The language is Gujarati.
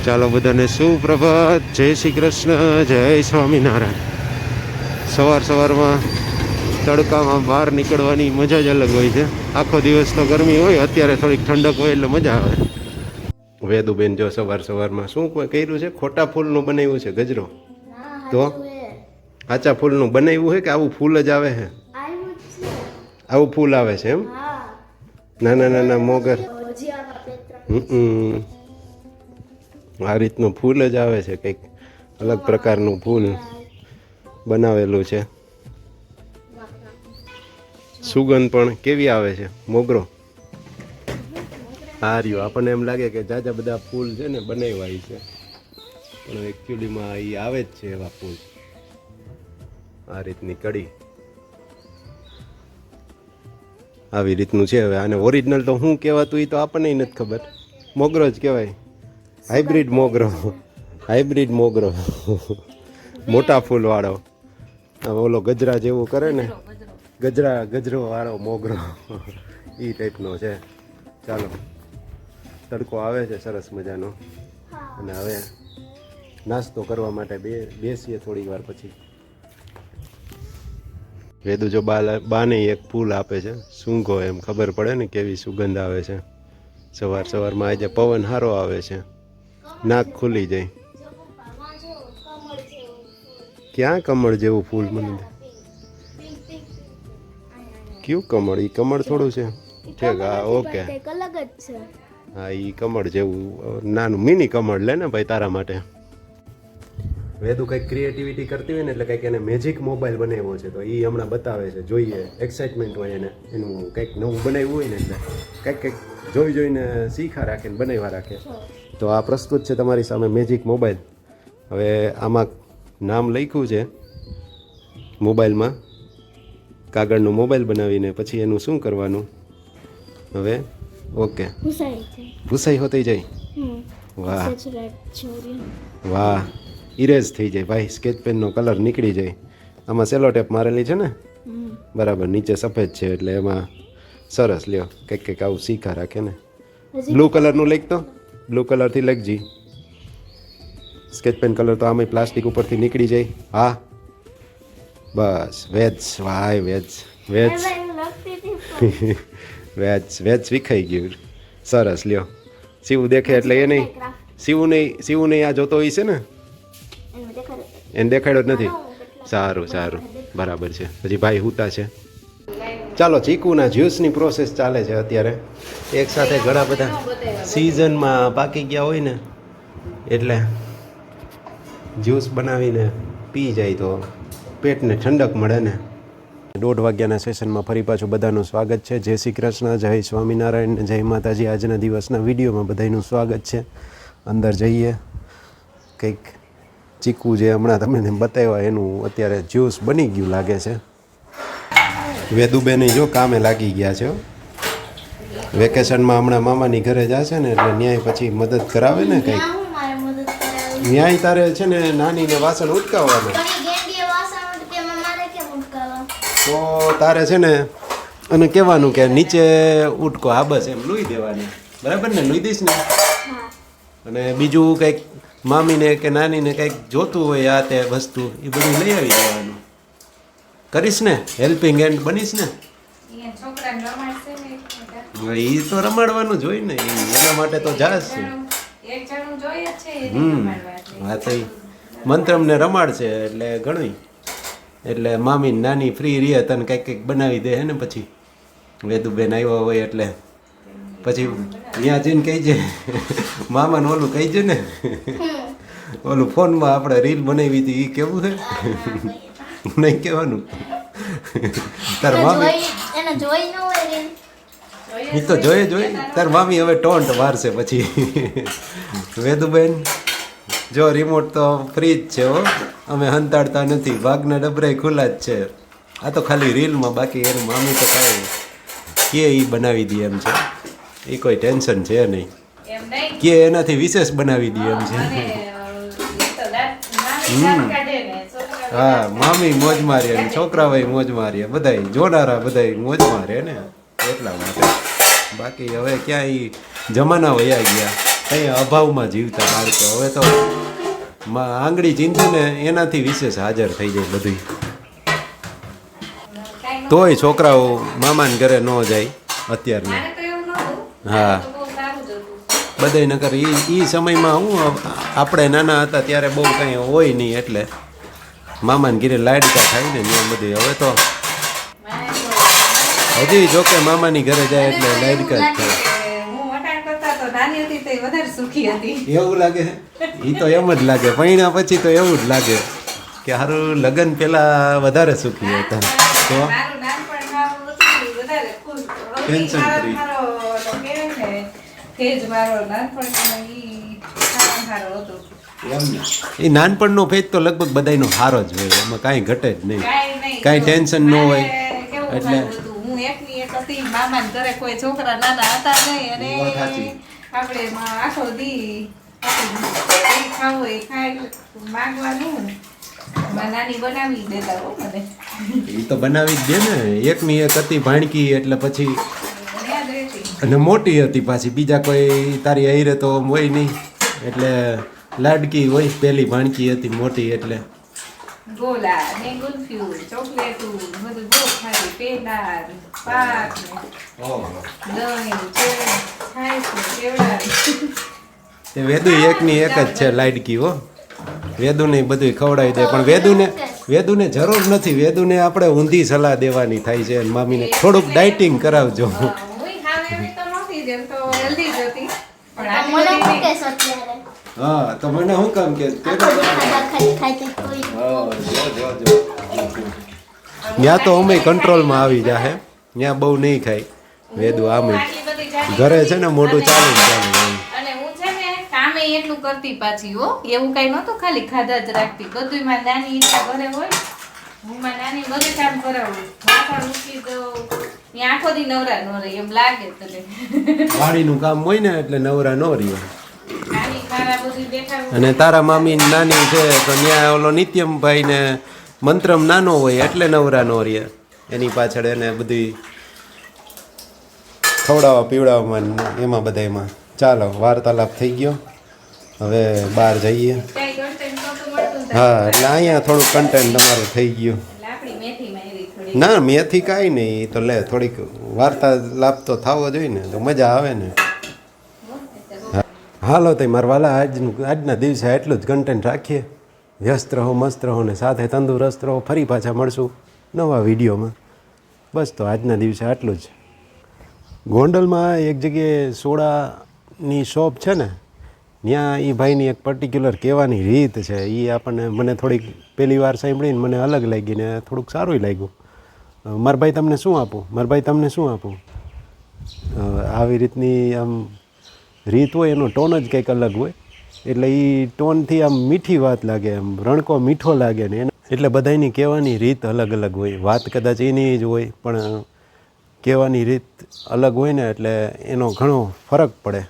ચાલો બધાને સુપ્રભાત, જય શ્રી કૃષ્ણ, જય સ્વામિનારાયણ. સવારમાં તડકામાં બહાર નીકળવાની મજા જ અલગ હોય છે. આખો દિવસ તો ગરમી હોય, અત્યારે થોડીક ઠંડક હોય એટલે મજા આવે. વેદુબેન જો સવારમાં શું કર્યું છે? ખોટા ફૂલનું બનાવ્યું છે ગજરો. તો કાચા ફૂલનું બનાવ્યું છે કે આવું ફૂલ જ આવે છે? આવું ફૂલ આવે છે એમ? નાના મોગર. આ રીતનું ફૂલ જ આવે છે, કંઈક અલગ પ્રકારનું ફૂલ બનાવેલું છે. સુગંધ પણ કેવી આવે છે, મોગરો. આ રહ્યું, આપણને એમ લાગે કે જાજા બધા ફૂલ છે ને બનાવ્યા છે, પણ એકચ્યુઅલીમાં એ આવે જ છે એવા ફૂલ. આ રીતની કડી આવી રીતનું છે. હવે આને ઓરિજિનલ તો શું કહેવાતું એ તો આપણને નથી ખબર. મોગરો જ કહેવાય. હાઇબ્રિડ મોગરો મોટા ફૂલ વાળો. ઓલો ગજરા જેવું કરે ને, ગજરો વાળો મોગરો એ ટાઈપનો છે. ચાલો, તડકો આવે છે સરસ મજાનો, અને હવે નાસ્તો કરવા માટે બેસીએ થોડી વાર પછી. વેદુ જો બાને એક ફૂલ આપે છે, સૂંઘો એમ ખબર પડે ને કેવી સુગંધ આવે છે. સવારમાં આજે પવન સારો આવે છે, નાક ખુલી જાય. ક્યાં કમળ જેવું ફૂલ? મને કયું કમળ? એ કમળ થોડું છે. ઠીક, હા, ઓકે. હા, એ કમળ જેવું નાનું મિની કમળ લે ને ભાઈ તારા માટે. વેદુ કંઈક ક્રિએટિવિટી કરતી હોય ને, એટલે કંઈક એને મેજિક મોબાઈલ બનાવ્યો છે, તો એ હમણાં બતાવે છે. જોઈએ, એક્સાઇટમેન્ટ હોય એને, એનું કંઈક નવું બનાવ્યું હોય ને, એટલે કંઈક જોઈને શીખા રાખે ને બનાવ્યા રાખે. તો આ પ્રસ્તુત છે તમારી સામે મેજિક મોબાઈલ. હવે આમાં નામ લખ્યું છે મોબાઈલમાં, કાગળનું મોબાઈલ બનાવીને પછી એનું શું કરવાનું હવે? ઓકે, ભૂસાઈ હોતી જાય. વાહ, ઇરેઝ થઈ જાય ભાઈ, સ્કેચ પેનનો કલર નીકળી જાય. આમાં સેલો ટેપ મારેલી છે ને, બરાબર. નીચે સફેદ છે એટલે એમાં સરસ. લ્યો, કંઈક આવું શીખા રાખે ને. બ્લુ કલરનું લખ તો, બ્લુ કલરથી લખજી. સ્કેચ પેન કલર તો આમાં પ્લાસ્ટિક ઉપરથી નીકળી જાય. હા, બસ. વેજ વિખાઈ ગયું. સરસ. લ્યો, શિવ દેખે એટલે એ નહીં, શિવ નહીં આ જોતો હોય છે ને, એને દેખાડ્યો જ નથી. સારું, બરાબર છે. પછી ભાઈ હુતા છે. ચાલો, ચીકુના જ્યુસની પ્રોસેસ ચાલે છે અત્યારે. એક સાથે ઘણા બધા સિઝનમાં પાકી ગયા હોય ને, એટલે જ્યુસ બનાવીને પી જાય તો પેટને ઠંડક મળે ને. 1:30 વાગ્યાના સેશનમાં ફરી પાછું બધાનું સ્વાગત છે. જય શ્રી કૃષ્ણ, જય સ્વામિનારાયણ, જય માતાજી. આજના દિવસના વિડીયોમાં બધાનું સ્વાગત છે. અંદર જઈએ. કંઈક ચીકુ જે હમણાં તમને બતાવ્યા એનું અત્યારે જ્યુસ બની ગયું લાગે છે. વેદુબેન જો કામે લાગી ગયા છે. વેકેશનમાં હમણાં મામાની ઘરે જશે ને, એટલે ન્યાય પછી મદદ કરાવે ને કંઈક. ન્યાય તારે છે ને નાનીને વાસણ ઉટકાવવાના, તો તારે છે ને અને કહેવાનું કે નીચે ઉટકો. હા, બસ એમ લૂઈ દેવાની. બરાબર ને? લૂઈ દઈશ ને. અને બીજું કંઈક મામીને કે નાનીને કંઈક જોતું હોય આ તે વસ્તુ, એ બધું લઈ આવી દેવાનું. કરીશ ને? હેલ્પિંગ હેન્ડ બનીશ ને? એ તો રમાડવાનું જ હોય ને, એના માટે તો જાસ છે. હા, તો મંત્રમને રમાડશે એટલે ઘણું. એટલે મામી નાની ફ્રી રહે, તને કંઈક બનાવી દે હે ને. પછી વેદુબેન આવ્યા હોય એટલે પછી ત્યાં જઈને કહી છે મામાને ઓલું કહી છે ને, ઓલું ફોનમાં આપણે રીલ બનાવી હતી એ કેવું છે નહીં કહેવાનું. તાર મામી એ તો જોઈ તાર મામી હવે ટોન્ટ મારશે પછી. વેદુબેન જો રિમોટ તો ફ્રી જ છે હો, અમે હંતાડતા નથી. ભાગના ડબરાય ખુલ્લા જ છે. આ તો ખાલી રીલમાં, બાકી એનું મામી તો કાંઈ કે એ બનાવી દે એમ છે. એ કોઈ ટેન્શન છે નહીં કે એનાથી વિશેષ બનાવી દે એમ છે. હા, મામી મોજ મારીએ ને છોકરાઓય મોજ મારીએ, બધાય જોનારા બધાય મોજ મારે ને, એટલા માટે. બાકી હવે ક્યાંય જમાના વયા ગયા. કંઈ અભાવમાં જીવતા બાળકો. હવે તો આંગળી ચીંધે ને એનાથી વિશેષ હાજર થઈ જાય બધું. તોય છોકરાઓ મામાને ઘરે ન જાય અત્યારના. હા બધાય નકર એ સમયમાં હું આપણે નાના હતા ત્યારે બહુ કંઈ હોય નહીં એટલે મામાને ઘીરે લાડકા થાય ને ત્યાં બધી. હવે તો હજી જોકે મામાની ઘરે જાય એટલે લાડકા જ થાય. એવું લાગે એ તો એમ જ લાગે. પૈણા પછી તો એવું જ લાગે કે હારું લગ્ન પેલા વધારે સુખી હતા. તો ટેન્શન ફ્રી. એ નાનપણનો ફેજ તો લગભગ બધાયનો સારો જ હોય, એમાં કાંઈ ઘટે જ નહીં, કાંઈ ટેન્શન ન હોય. એટલે હું એકની એક હતી, મામા ઘરે કોઈ છોકરા નાના હતા નહીં, અને આપણે આખો દી ખાવું એ ખાઈ માંગવાનું. નાની બનાવી દેતા હો મને. એ તો બનાવી જ દે ને. એકની એક હતી ભાણકી એટલે પછી અને મોટી હતી પાછી, બીજા કોઈ તારી હૈરે તો હોય નહીં એટલે લાડકી હોય. પહેલી ભાણકી હતી મોટી એટલે ગોલા ને ગુલ્ફી ચોકલેટું બધું બહુ ખાધી. પેંડા પાક દહીં તે વેદુ એકની એક જ છે લાડકી હો. વેદુને બધું ખવડાવી દે, પણ વેદુને જરૂર નથી. વેદુને આપણે ઊંધી સલાહ દેવાની થાય છે. મામીને થોડુંક ડાયટિંગ કરાવજો. હા તો મને શું કામ કે ત્યાં તો અમે કંટ્રોલમાં આવી જાહે. ત્યાં બહુ નહીં ખાય વેદુ. આમ ઘરે છે ને મોટું ચાલુ ચાલુ. અને હું છે ને કામે એટલું કરતી પાછી હો. એવું કઈ નહોતું ખાલી ખાધા જ રાખતી. બધું માં નાની ઈચ્છા ઘરે હોય, હું માં નાની બધું કામ કરાવું. માથા મૂકી દઉં. ત્યાં આખો દી નવરા ન રહી એમ લાગે તને. વાડીનું કામ હોય ને એટલે નવરા ન રહ્યો. નાની ખારા બધું દેખાડું. અને તારા મામી નાની છે તો ત્યાં ઓલો નિત્યમભાઈ ને મંત્રમ નાનો હોય એટલે નવરા નો રહે. એની પાછળ એને બધી ખવડાવવા પીવડાવવામાં એમાં બધામાં. ચાલો વાર્તાલાપ થઈ ગયો, હવે બહાર જઈએ. હા એટલે અહીંયા થોડુંક કન્ટેન્ટ તમારું થઈ ગયું. ના મેથી કાંઈ નહીં, તો લે થોડીક વાર્તાલાપ તો થવો જોઈએ ને, તો મજા આવે ને. હાલો તો મારા વાલા આજના દિવસે એટલું જ કન્ટેન્ટ રાખીએ. વ્યસ્ત રહો, મસ્ત રહો ને સાથે તંદુરસ્ત રહો. ફરી પાછા મળશું નવા વિડીયોમાં. બસ તો આજના દિવસે આટલું જ. ગોંડલમાં એક જગ્યાએ સોડાની શોપ છે ને, ત્યાં એ ભાઈની એક પર્ટિક્યુલર કહેવાની રીત છે. એ આપણને મને થોડીક પહેલી વાર સાંભળીને મને અલગ લાગી ને થોડુંક સારું લાગ્યું. મારા ભાઈ તમને શું આપું, મારા ભાઈ તમને શું આપું, આવી રીતની આમ રીત હોય. એનો ટોન જ કંઈક અલગ હોય. એટલે એ ટોનથી આમ મીઠી વાત લાગે, આમ રણકો મીઠો લાગે ને. એટલે બધાની કહેવાની રીત અલગ અલગ હોય. વાત કદાચ એની જ હોય પણ કહેવાની રીત અલગ હોય ને એટલે એનો ઘણો ફરક પડે.